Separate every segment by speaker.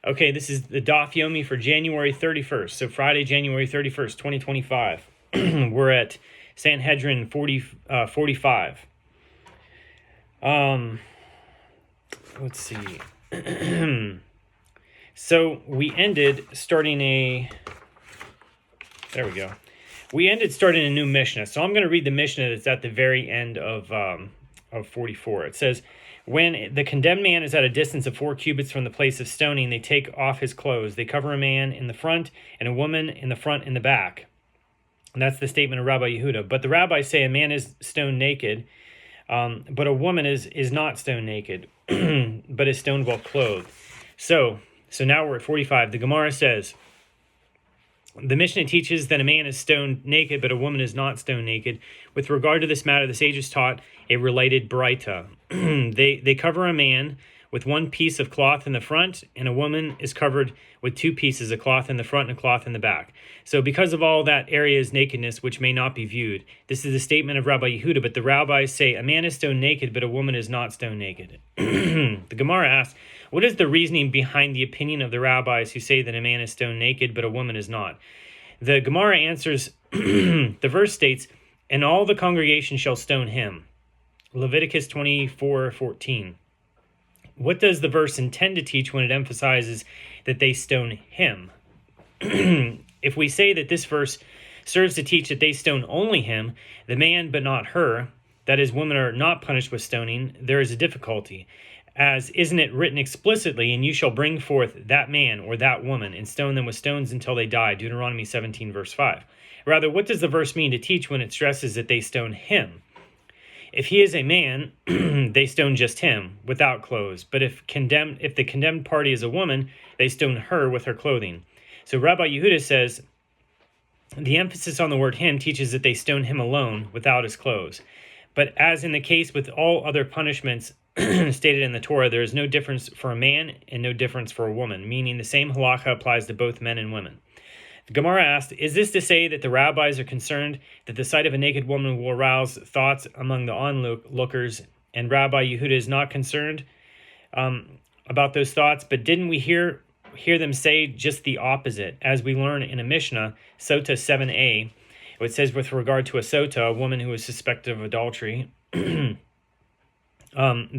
Speaker 1: Okay, this is the Daf Yomi for January 31st. So Friday, January 31st, 2025. We're at Sanhedrin 45. Let's see. So we ended starting there we go. We ended starting a new Mishnah. So I'm going to read the Mishnah that's at the very end of 44. It says, when the condemned man is at a distance of 4 cubits from the place of stoning, they take off his clothes. They cover a man in the front and a woman in the front and the back. And that's the statement of Rabbi Yehuda. But the rabbis say a man is stoned naked, but a woman is not stoned naked, but is stoned while clothed. So now we're at 45. The Gemara says, the Mishnah teaches that a man is stoned naked, but a woman is not stoned naked. With regard to this matter, the sages taught a related braita. They cover a man with one piece of cloth in the front, and a woman is covered with 2 pieces of cloth in the front and a cloth in the back. So because of all that area's nakedness, which may not be viewed, this is the statement of Rabbi Yehuda, but the rabbis say a man is stoned naked, but a woman is not stoned naked. The Gemara asks, what is the reasoning behind the opinion of the rabbis who say that a man is stoned naked, but a woman is not? The Gemara answers, the verse states, and all the congregation shall stone him. Leviticus 24:14. What does the verse intend to teach when it emphasizes that they stone him? If we say that this verse serves to teach that they stone only him, the man but not her, that is, women are not punished with stoning, there is a difficulty. As isn't it written explicitly, and you shall bring forth that man or that woman and stone them with stones until they die, Deuteronomy 17 verse 5. Rather, what does the verse mean to teach when it stresses that they stone him? If he is a man, they stone just him, without clothes. But if the condemned party is a woman, they stone her with her clothing. So Rabbi Yehuda says, the emphasis on the word him teaches that they stone him alone, without his clothes. But as in the case with all other punishments stated in the Torah, there is no difference for a man and no difference for a woman, meaning the same halacha applies to both men and women. The Gemara asked, is this to say that the rabbis are concerned that the sight of a naked woman will arouse thoughts among the onlookers, and Rabbi Yehuda is not concerned about those thoughts? But didn't we hear them say just the opposite? As we learn in a Mishnah, Sota 7a, it says with regard to a sota, a woman who is suspected of adultery, the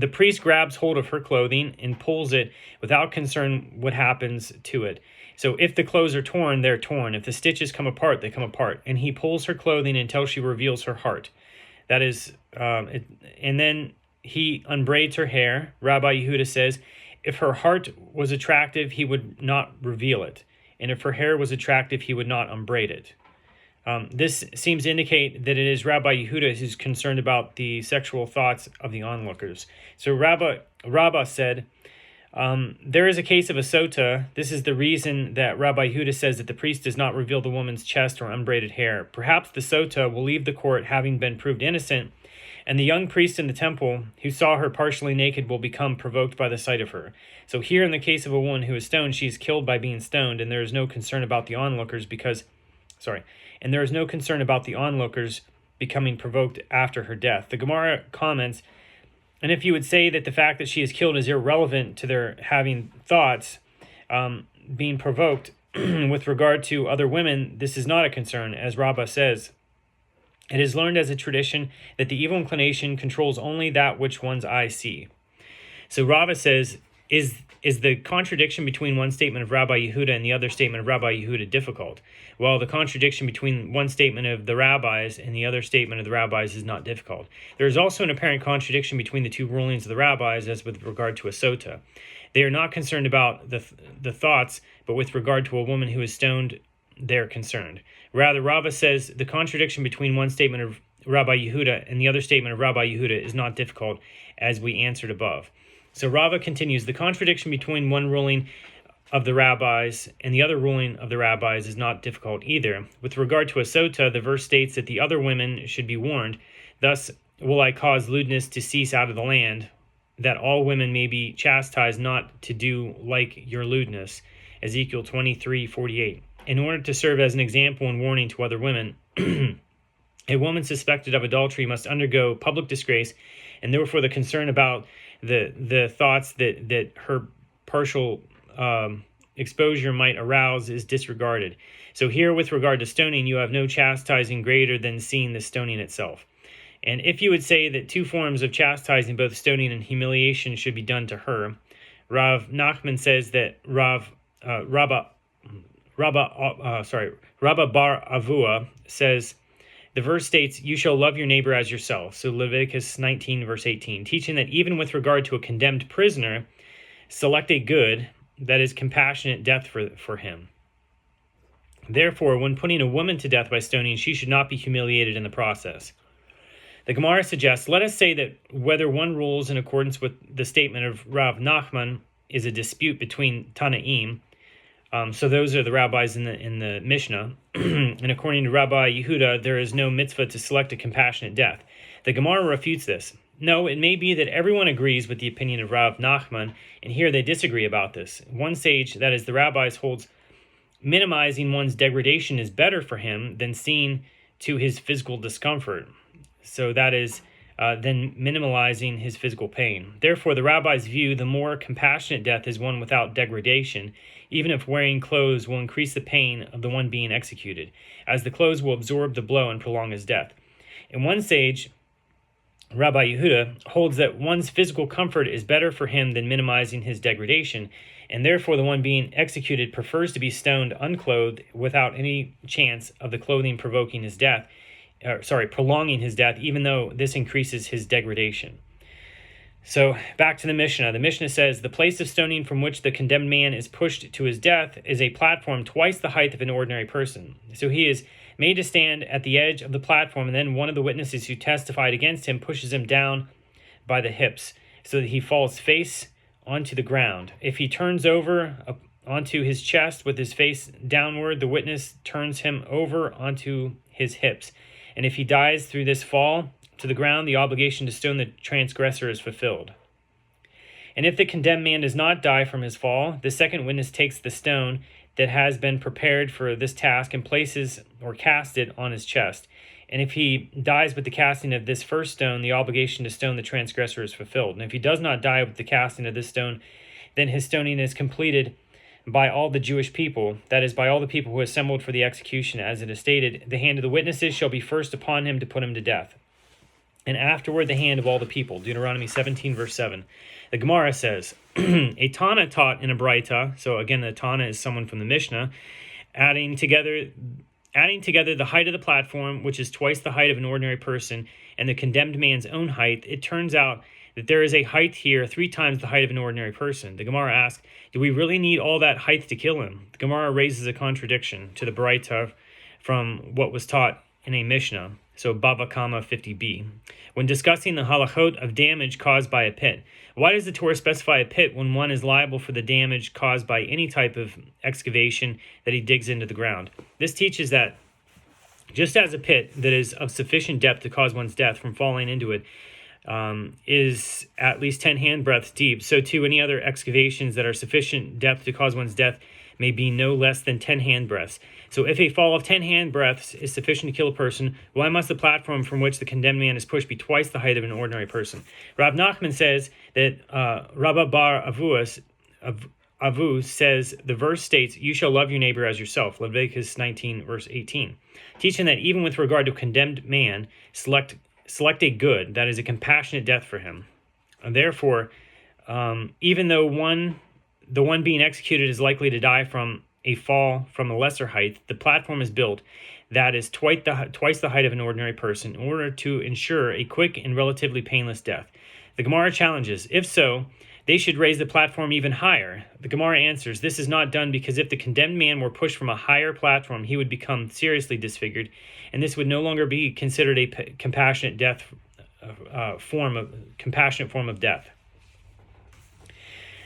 Speaker 1: priest grabs hold of her clothing and pulls it without concern what happens to it. So if the clothes are torn, they're torn. If the stitches come apart, they come apart. And he pulls her clothing until she reveals her heart. That is, and then he unbraids her hair. Rabbi Yehuda says, if her heart was attractive, he would not reveal it. And if her hair was attractive, he would not unbraid it. This seems to indicate that it is Rabbi Yehuda who's concerned about the sexual thoughts of the onlookers. So Rabbah said, there is a case of a sota. This is the reason that Rabbi Yehuda says that the priest does not reveal the woman's chest or unbraided hair. Perhaps the sota will leave the court having been proved innocent, and the young priest in the temple who saw her partially naked will become provoked by the sight of her. So here in the case of a woman who is stoned, she is killed by being stoned, and there is no concern about the onlookers becoming provoked after her death. The Gemara comments, and if you would say that the fact that she is killed is irrelevant to their having thoughts being provoked with regard to other women, this is not a concern. As Rabbah says, it is learned as a tradition that the evil inclination controls only that which one's eyes see. So Rabbah says, is the contradiction between one statement of Rabbi Yehuda and the other statement of Rabbi Yehuda difficult? Well, the contradiction between one statement of the rabbis and the other statement of the rabbis is not difficult. There is also an apparent contradiction between the two rulings of the rabbis as with regard to a sota. They are not concerned about the thoughts, but with regard to a woman who is stoned, they're concerned. Rather, Rabbah says the contradiction between one statement of Rabbi Yehuda and the other statement of Rabbi Yehuda is not difficult, as we answered above. So Rabbah continues, the contradiction between one ruling of the rabbis and the other ruling of the rabbis is not difficult either. With regard to a sota, the verse states that the other women should be warned. Thus will I cause lewdness to cease out of the land, that all women may be chastised not to do like your lewdness. Ezekiel 23:48. In order to serve as an example and warning to other women, a woman suspected of adultery must undergo public disgrace, and therefore the concern about the thoughts that her partial exposure might arouse is disregarded. So here, with regard to stoning, you have no chastising greater than seeing the stoning itself. And if you would say that two forms of chastising, both stoning and humiliation, should be done to her, Rav Nachman says that Rabba Bar Avua says, the verse states, you shall love your neighbor as yourself. So Leviticus 19, verse 18, teaching that even with regard to a condemned prisoner, select a good, that is compassionate death for him. Therefore, when putting a woman to death by stoning, she should not be humiliated in the process. The Gemara suggests, let us say that whether one rules in accordance with the statement of Rav Nachman is a dispute between Tanaim. So those are the rabbis in the Mishnah. And according to Rabbi Yehuda, there is no mitzvah to select a compassionate death. The Gemara refutes this. No, it may be that everyone agrees with the opinion of Rav Nachman, and here they disagree about this. One sage, that is the rabbis, holds minimizing one's degradation is better for him than seeing to his physical discomfort. So that is than minimalizing his physical pain. Therefore, the rabbis view the more compassionate death as one without degradation, even if wearing clothes will increase the pain of the one being executed, as the clothes will absorb the blow and prolong his death. And one sage, Rabbi Yehuda, holds that one's physical comfort is better for him than minimizing his degradation, and therefore the one being executed prefers to be stoned unclothed without any chance of the clothing prolonging his death, even though this increases his degradation. So back to the Mishnah. The Mishnah says, the place of stoning from which the condemned man is pushed to his death is a platform twice the height of an ordinary person. So he is made to stand at the edge of the platform, and then one of the witnesses who testified against him pushes him down by the hips so that he falls face onto the ground. If he turns over onto his chest with his face downward, the witness turns him over onto his hips. And if he dies through this fall to the ground, the obligation to stone the transgressor is fulfilled. And if the condemned man does not die from his fall, the second witness takes the stone that has been prepared for this task and places or casts it on his chest. And if he dies with the casting of this first stone, the obligation to stone the transgressor is fulfilled. And if he does not die with the casting of this stone, then his stoning is completed by all the Jewish people, that is, by all the people who assembled for the execution. As it is stated, the hand of the witnesses shall be first upon him to put him to death, and afterward the hand of all the people. Deuteronomy 17, verse 7. The Gemara says, a Tana taught in a Braita, so again, the Tana is someone from the Mishnah, adding together the height of the platform, which is twice the height of an ordinary person, and the condemned man's own height. It turns out that there is a height here 3 times the height of an ordinary person. The Gemara asks, do we really need all that height to kill him? The Gemara raises a contradiction to the Braita from what was taught in a Mishnah, so Bava Kama 50b. When discussing the halachot of damage caused by a pit, why does the Torah specify a pit when one is liable for the damage caused by any type of excavation that he digs into the ground? This teaches that just as a pit that is of sufficient depth to cause one's death from falling into it is at least 10 handbreadths deep, so too any other excavations that are sufficient depth to cause one's death may be no less than 10 handbreadths. So if a fall of 10 handbreadths is sufficient to kill a person, why must the platform from which the condemned man is pushed be twice the height of an ordinary person? Rav Nachman says that Rabba Bar Avu says, the verse states, you shall love your neighbor as yourself, Leviticus 19, verse 18, teaching that even with regard to a condemned man, select a good, that is a compassionate death for him. And therefore, even though the one being executed is likely to die from a fall from a lesser height, the platform is built that is twice the height of an ordinary person in order to ensure a quick and relatively painless death. The Gemara challenges, if so, they should raise the platform even higher. The Gemara answers, this is not done because if the condemned man were pushed from a higher platform, he would become seriously disfigured, and this would no longer be considered a compassionate form of death.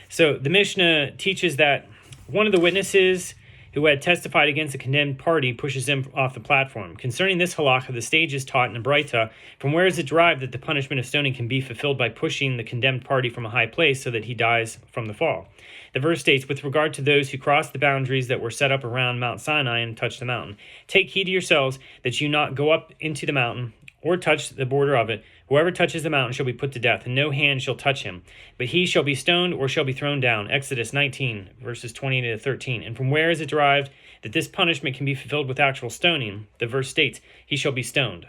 Speaker 1: So the Mishnah teaches that one of the witnesses who had testified against the condemned party pushes him off the platform. Concerning this halacha, the sage is taught in a Braita, from where is it derived that the punishment of stoning can be fulfilled by pushing the condemned party from a high place so that he dies from the fall? The verse states, with regard to those who cross the boundaries that were set up around Mount Sinai and touch the mountain, take heed to yourselves that you not go up into the mountain or touch the border of it, Whoever touches the mountain shall be put to death, and no hand shall touch him, but he shall be stoned or shall be thrown down. Exodus 19, verses 20 to 13. And from where is it derived that this punishment can be fulfilled with actual stoning? The verse states, he shall be stoned.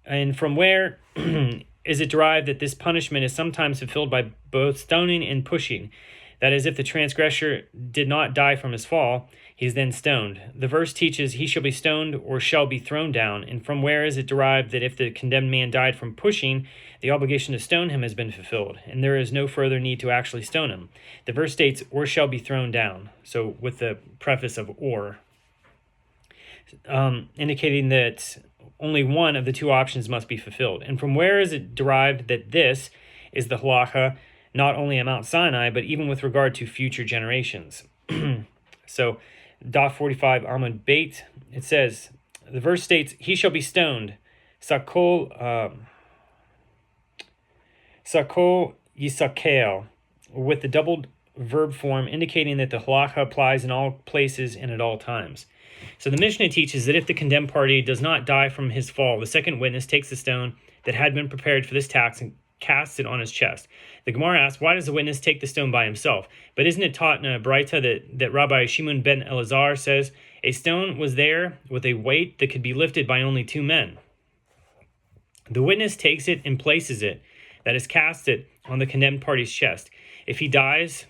Speaker 1: And from where is it derived that this punishment is sometimes fulfilled by both stoning and pushing? That is, if the transgressor did not die from his fall, he is then stoned. The verse teaches, he shall be stoned or shall be thrown down. And from where is it derived that if the condemned man died from pushing, the obligation to stone him has been fulfilled, and there is no further need to actually stone him? The verse states, or shall be thrown down. So with the preface of or, indicating that only one of the two options must be fulfilled. And from where is it derived that this is the halacha, not only at Mount Sinai, but even with regard to future generations? So, dot 45 Amud Beit, it says, the verse states, he shall be stoned, sakol yisakel, with the doubled verb form, indicating that the halacha applies in all places and at all times. So the Mishnah teaches that if the condemned party does not die from his fall, the second witness takes the stone that had been prepared for this tax and casts it on his chest. The Gemara asks, why does the witness take the stone by himself? But isn't it taught in a Braita that Rabbi Shimon ben Elazar says, a stone was there with a weight that could be lifted by only 2 men. The witness takes it and places it, that is, casts it on the condemned party's chest. If he dies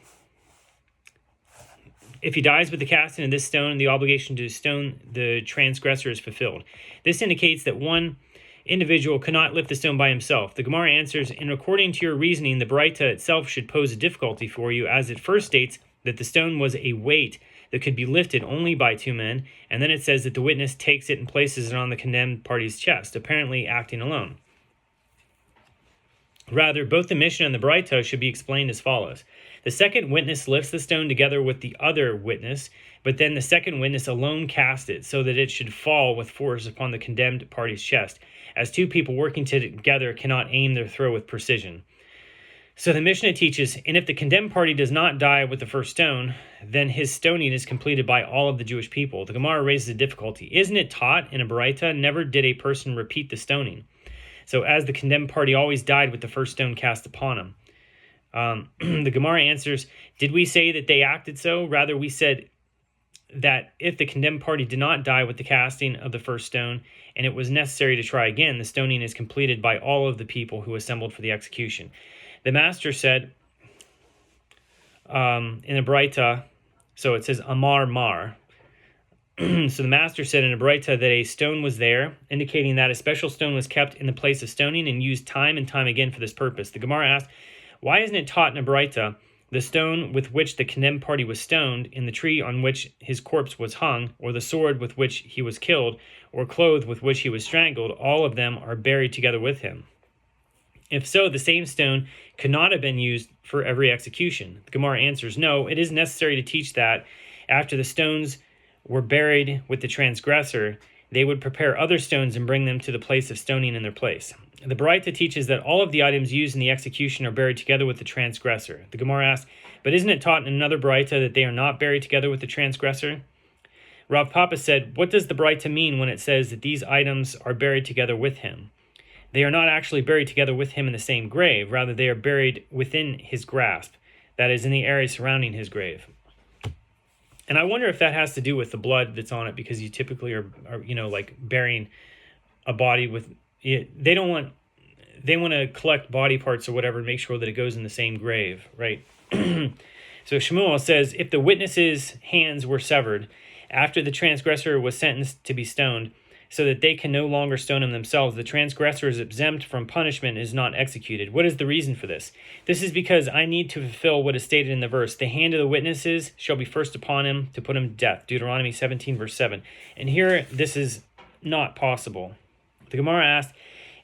Speaker 1: with the casting of this stone, the obligation to stone the transgressor is fulfilled. This indicates that one individual cannot lift the stone by himself. The Gemara answers, and according to your reasoning, the Braita itself should pose a difficulty for you, as it first states that the stone was a weight that could be lifted only by 2 men, and then it says that the witness takes it and places it on the condemned party's chest, apparently acting alone. Rather, both the Mishnah and the Braita should be explained as follows. The second witness lifts the stone together with the other witness, but then the second witness alone casts it so that it should fall with force upon the condemned party's chest, as 2 people working together cannot aim their throw with precision. So the Mishnah teaches, and if the condemned party does not die with the first stone, then his stoning is completed by all of the Jewish people. The Gemara raises a difficulty. Isn't it taught in a Braita, never did a person repeat the stoning? So as the condemned party always died with the first stone cast upon him. The Gemara answers, did we say that they acted so? Rather, we said that if the condemned party did not die with the casting of the first stone, and it was necessary to try again, the stoning is completed by all of the people who assembled for the execution. The master said, in a Braita, so it says Amar Mar. So the master said in a Braita that a stone was there, indicating that a special stone was kept in the place of stoning and used time and time again for this purpose. The Gemara asked, why isn't it taught in a Braita, the stone with which the condemned party was stoned, in the tree on which his corpse was hung, or the sword with which he was killed, or clothes with which he was strangled, all of them are buried together with him? If so, the same stone could not have been used for every execution. The Gemara answers, no, it is necessary to teach that after the stones were buried with the transgressor, they would prepare other stones and bring them to the place of stoning in their place. The Braita teaches that all of the items used in the execution are buried together with the transgressor. The Gemara asks, but isn't it taught in another Braita that they are not buried together with the transgressor? Rav Papa said, what does the Braita mean when it says that these items are buried together with him? They are not actually buried together with him in the same grave. Rather, they are buried within his grasp, that is, in the area surrounding his grave. And I wonder if that has to do with the blood that's on it, because you typically are like burying a body with it. They want to collect body parts or whatever and make sure that it goes in the same grave, right? So Shmuel says, if the witnesses' hands were severed after the transgressor was sentenced to be stoned, so that they can no longer stone him themselves, the transgressor is exempt from punishment and is not executed. What is the reason for this? This is because I need to fulfill what is stated in the verse. The hand of the witnesses shall be first upon him to put him to death. Deuteronomy 17, verse 7. And here, this is not possible. The Gemara asked,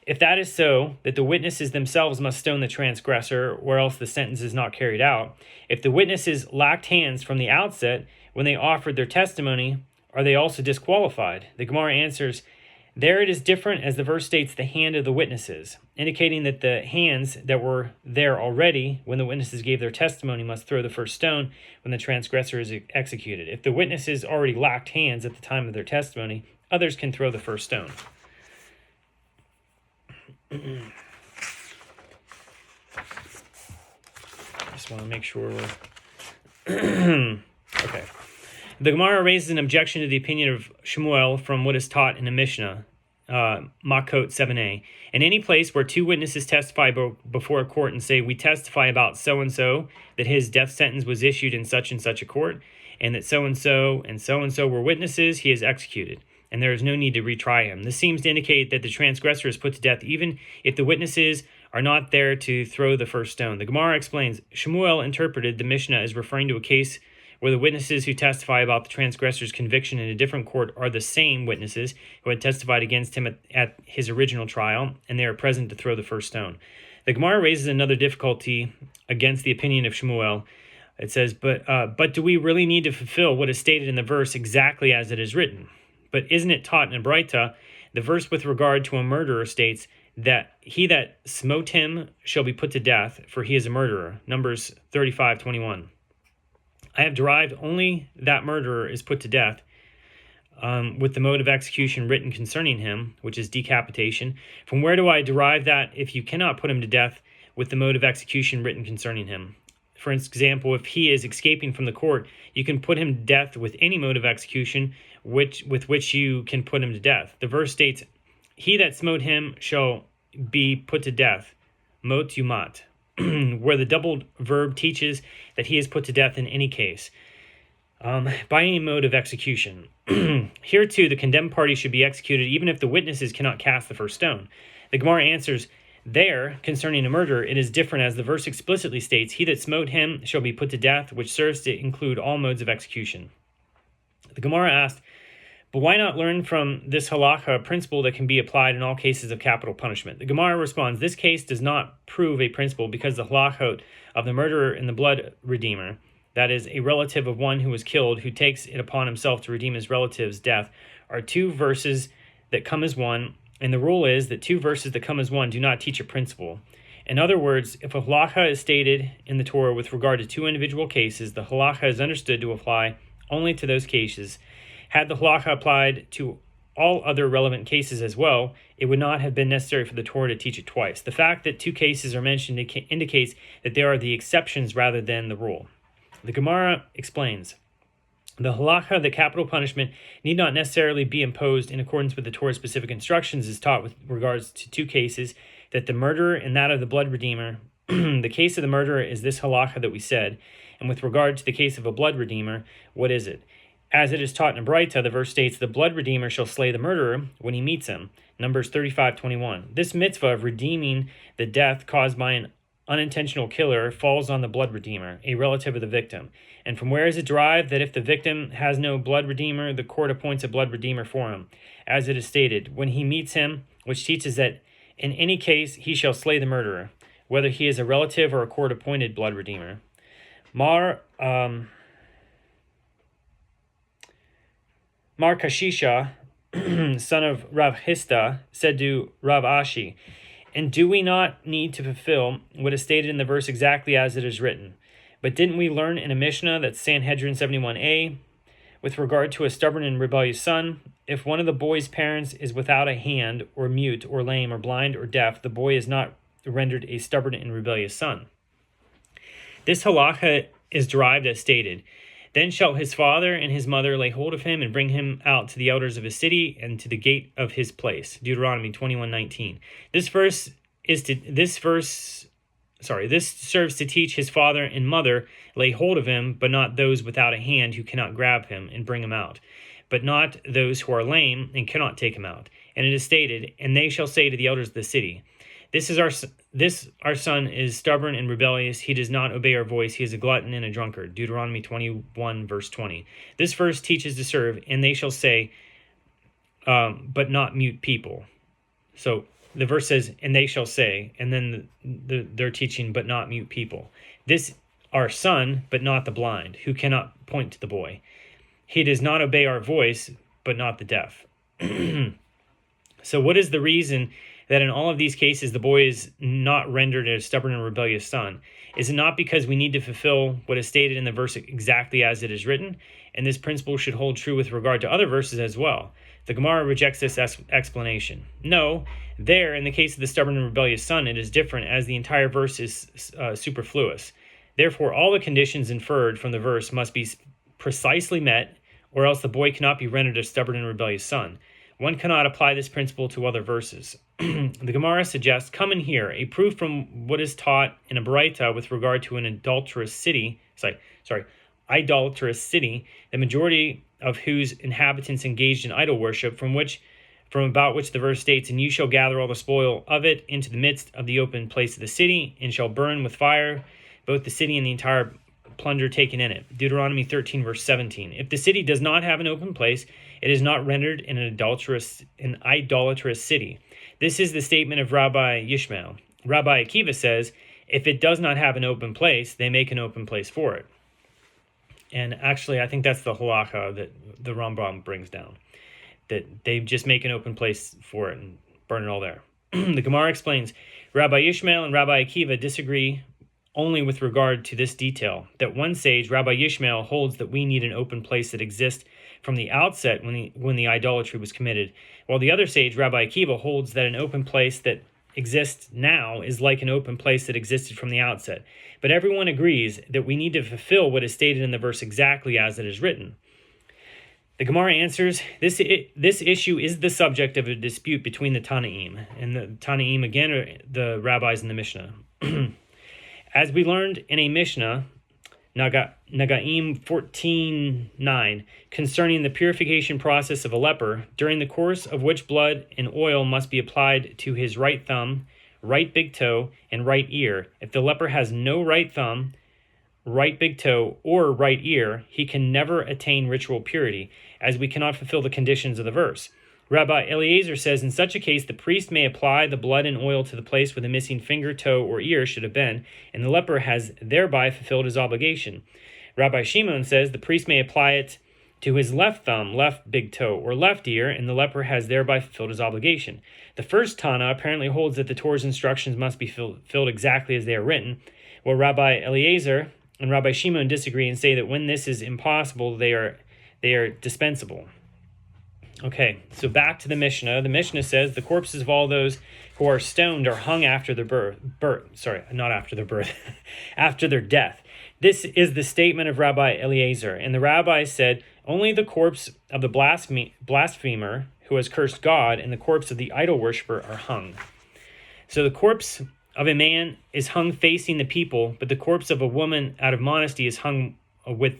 Speaker 1: if that is so, that the witnesses themselves must stone the transgressor, or else the sentence is not carried out. If the witnesses lacked hands from the outset, when they offered their testimony, are they also disqualified? The Gemara answers, there it is different, as the verse states, the hand of the witnesses, indicating that the hands that were there already when the witnesses gave their testimony must throw the first stone when the transgressor is executed. If the witnesses already lacked hands at the time of their testimony, others can throw the first stone. Just want to make sure we're... Okay. The Gemara raises an objection to the opinion of Shmuel from what is taught in the Mishnah, Makot 7a. In any place where two witnesses testify before a court and say, we testify about so-and-so, that his death sentence was issued in such and such a court, and that so-and-so and so-and-so were witnesses, he is executed, and there is no need to retry him. This seems to indicate that the transgressor is put to death even if the witnesses are not there to throw the first stone. The Gemara explains, Shmuel interpreted the Mishnah as referring to a case where the witnesses who testify about the transgressor's conviction in a different court are the same witnesses who had testified against him at his original trial, and they are present to throw the first stone. The Gemara raises another difficulty against the opinion of Shmuel. It says, but do we really need to fulfill what is stated in the verse exactly as it is written? But isn't it taught in Braita? The verse with regard to a murderer states that he that smote him shall be put to death, for he is a murderer. Numbers 35:21. I have derived only that murderer is put to death with the mode of execution written concerning him, which is decapitation. From where do I derive that if you cannot put him to death with the mode of execution written concerning him? For example, if he is escaping from the court, you can put him to death with any mode of execution with which you can put him to death. The verse states, he that smote him shall be put to death, mot yumat, where the doubled verb teaches that he is put to death in any case, by any mode of execution. Here too, the condemned party should be executed even if the witnesses cannot cast the first stone. The Gemara answers, there, concerning a murder, it is different, as the verse explicitly states, he that smote him shall be put to death, which serves to include all modes of execution. The Gemara asked, but why not learn from this halacha a principle that can be applied in all cases of capital punishment? The Gemara responds, this case does not prove a principle because the halachot of the murderer and the blood redeemer, that is, a relative of one who was killed who takes it upon himself to redeem his relative's death, are two verses that come as one, and the rule is that two verses that come as one do not teach a principle. In other words, if a halacha is stated in the Torah with regard to two individual cases, the halacha is understood to apply only to those cases. Had the halacha applied to all other relevant cases as well, it would not have been necessary for the Torah to teach it twice. The fact that two cases are mentioned indicates that they are the exceptions rather than the rule. The Gemara explains, the halacha, the capital punishment, need not necessarily be imposed in accordance with the Torah's specific instructions is taught with regards to two cases, that the murderer and that of the blood redeemer. The case of the murderer is this halacha that we said, and with regard to the case of a blood redeemer, what is it? As it is taught in Braita, the verse states, the blood redeemer shall slay the murderer when he meets him. Numbers 35:21. This mitzvah of redeeming the death caused by an unintentional killer falls on the blood redeemer, a relative of the victim. And from where is it derived that if the victim has no blood redeemer, the court appoints a blood redeemer for him? As it is stated, when he meets him, which teaches that in any case he shall slay the murderer, whether he is a relative or a court-appointed blood redeemer. Mar Kashisha, son of Rav Hista, said to Rav Ashi, and do we not need to fulfill what is stated in the verse exactly as it is written? But didn't we learn in a Mishnah, that's Sanhedrin 71a, with regard to a stubborn and rebellious son, if one of the boy's parents is without a hand, or mute, or lame, or blind, or deaf, the boy is not rendered a stubborn and rebellious son. This halacha is derived as stated, then shall his father and his mother lay hold of him and bring him out to the elders of his city and to the gate of his place. Deuteronomy 21:19. This serves to teach his father and mother lay hold of him, but not those without a hand who cannot grab him and bring him out, but not those who are lame and cannot take him out. And it is stated, and they shall say to the elders of the city, This our son is stubborn and rebellious. He does not obey our voice. He is a glutton and a drunkard. Deuteronomy 21, verse 20. This verse teaches to serve, and they shall say, but not mute people. So the verse says, and they shall say, and then they're teaching, but not mute people. This our son, but not the blind, who cannot point to the boy. He does not obey our voice, but not the deaf. So what is the reason that in all of these cases the boy is not rendered a stubborn and rebellious son? Is it not because we need to fulfill what is stated in the verse exactly as it is written? And this principle should hold true with regard to other verses as well. The Gemara rejects this explanation. No, there, in the case of the stubborn and rebellious son, it is different, as the entire verse is superfluous. Therefore, all the conditions inferred from the verse must be precisely met, or else the boy cannot be rendered a stubborn and rebellious son. One cannot apply this principle to other verses. The Gemara suggests, come in here, a proof from what is taught in a Baraita with regard to an idolatrous city, the majority of whose inhabitants engaged in idol worship, from about which the verse states, and you shall gather all the spoil of it into the midst of the open place of the city, and shall burn with fire both the city and the entire plunder taken in it. Deuteronomy 13, verse 17. If the city does not have an open place, it is not rendered an idolatrous city. This is the statement of Rabbi Yishmael. Rabbi Akiva says, if it does not have an open place, they make an open place for it. And actually, I think that's the halacha that the Rambam brings down, that they just make an open place for it and burn it all there. The Gemara explains, Rabbi Yishmael and Rabbi Akiva disagree only with regard to this detail, that one sage, Rabbi Yishmael, holds that we need an open place that exists from the outset when the idolatry was committed, while the other sage, Rabbi Akiva, holds that an open place that exists now is like an open place that existed from the outset. But everyone agrees that we need to fulfill what is stated in the verse exactly as it is written. The Gemara answers, this issue is the subject of a dispute between the Tanaim, and the Tanaim, again, are the rabbis in the Mishnah. As we learned in a Mishnah, Nagaim 14:9, concerning the purification process of a leper, during the course of which blood and oil must be applied to his right thumb, right big toe, and right ear. If the leper has no right thumb, right big toe, or right ear, he can never attain ritual purity, as we cannot fulfill the conditions of the verse. Rabbi Eliezer says, in such a case, the priest may apply the blood and oil to the place where the missing finger, toe, or ear should have been, and the leper has thereby fulfilled his obligation. Rabbi Shimon says, the priest may apply it to his left thumb, left big toe, or left ear, and the leper has thereby fulfilled his obligation. The first Tana apparently holds that the Torah's instructions must be filled exactly as they are written, while Rabbi Eliezer and Rabbi Shimon disagree and say that when this is impossible, they are dispensable. Okay, so back to the Mishnah. The Mishnah says the corpses of all those who are stoned are hung after their after their death. This is the statement of Rabbi Eliezer. And the rabbi said, only the corpse of the blasphemer who has cursed God and the corpse of the idol worshiper are hung. So the corpse of a man is hung facing the people, but the corpse of a woman out of modesty is hung with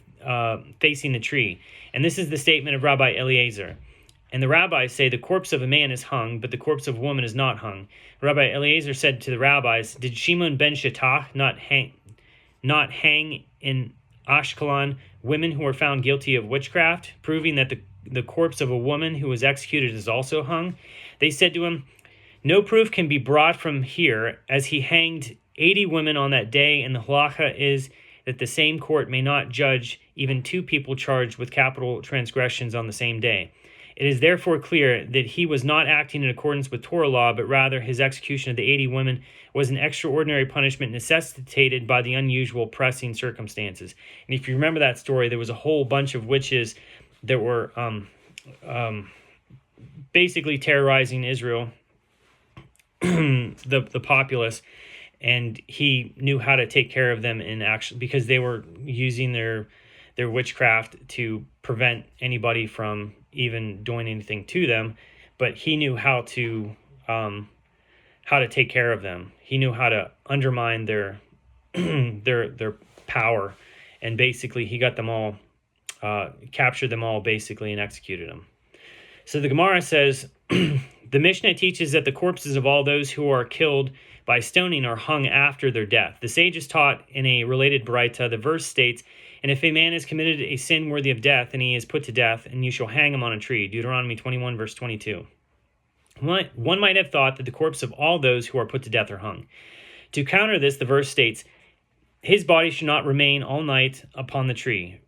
Speaker 1: facing the tree. And this is the statement of Rabbi Eliezer. And the rabbis say the corpse of a man is hung, but the corpse of a woman is not hung. Rabbi Eliezer said to the rabbis, did Shimon ben Shattach not hang in Ashkelon women who were found guilty of witchcraft, proving that the corpse of a woman who was executed is also hung? They said to him, no proof can be brought from here, as he hanged 80 women on that day, and the halacha is that the same court may not judge even two people charged with capital transgressions on the same day. It is therefore clear that he was not acting in accordance with Torah law, but rather his execution of the 80 women was an extraordinary punishment necessitated by the unusual pressing circumstances. And if you remember that story, there was a whole bunch of witches that were basically terrorizing Israel, the populace, and he knew how to take care of them in action because they were using their witchcraft to prevent anybody from even doing anything to them, but he knew how to take care of them. He knew how to undermine their their power, and basically he got them all, captured them all basically, and executed them. So the Gemara says, the Mishnah teaches that the corpses of all those who are killed by stoning are hung after their death. The sages taught in a related Baraita, the verse states, and if a man has committed a sin worthy of death, and he is put to death, and you shall hang him on a tree. Deuteronomy 21, verse 22. One might have thought that the corpse of all those who are put to death are hung. To counter this, the verse states, his body should not remain all night upon the tree,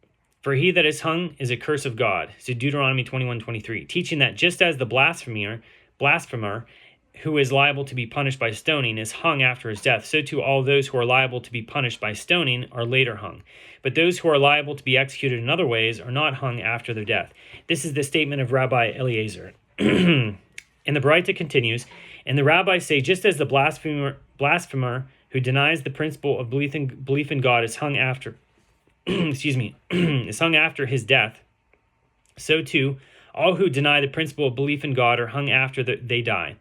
Speaker 1: for he that is hung is a curse of God. So Deuteronomy 21:23, teaching that just as the blasphemer who is liable to be punished by stoning is hung after his death, so too all those who are liable to be punished by stoning are later hung. But those who are liable to be executed in other ways are not hung after their death. This is the statement of Rabbi Eliezer. And the Baraita continues, and the rabbis say, just as the blasphemer who denies the principle of belief in God is hung after, is hung after his death. So too, all who deny the principle of belief in God are hung after they die.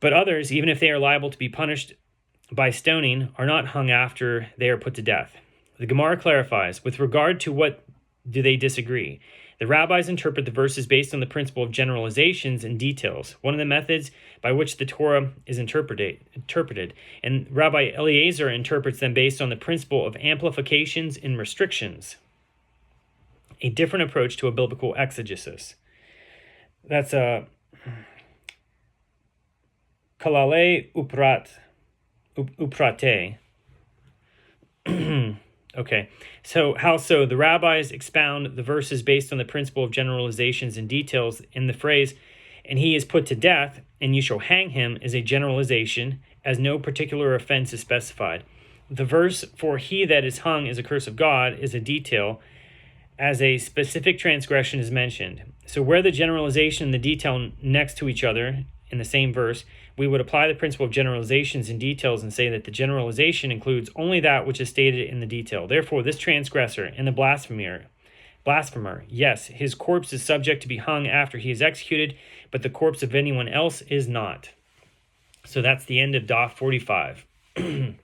Speaker 1: But others, even if they are liable to be punished by stoning, are not hung after they are put to death. The Gemara clarifies, with regard to what do they disagree? The rabbis interpret the verses based on the principle of generalizations and details, one of the methods by which the Torah is interpreted, and Rabbi Eliezer interprets them based on the principle of amplifications and restrictions, a different approach to a biblical exegesis. That's a kalale uprate. Okay, so how so? The rabbis expound the verses based on the principle of generalizations and details. In the phrase, and he is put to death, and you shall hang him, is a generalization, as no particular offense is specified. The verse, for he that is hung is a curse of God, is a detail, as a specific transgression is mentioned. So where the generalization and the detail next to each other in the same verse, we would apply the principle of generalizations and details and say that the generalization includes only that which is stated in the detail. Therefore, this transgressor and the blasphemer, yes, his corpse is subject to be hung after he is executed, but the corpse of anyone else is not. So that's the end of Daf 45. And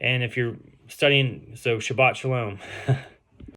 Speaker 1: if you're studying, so Shabbat Shalom.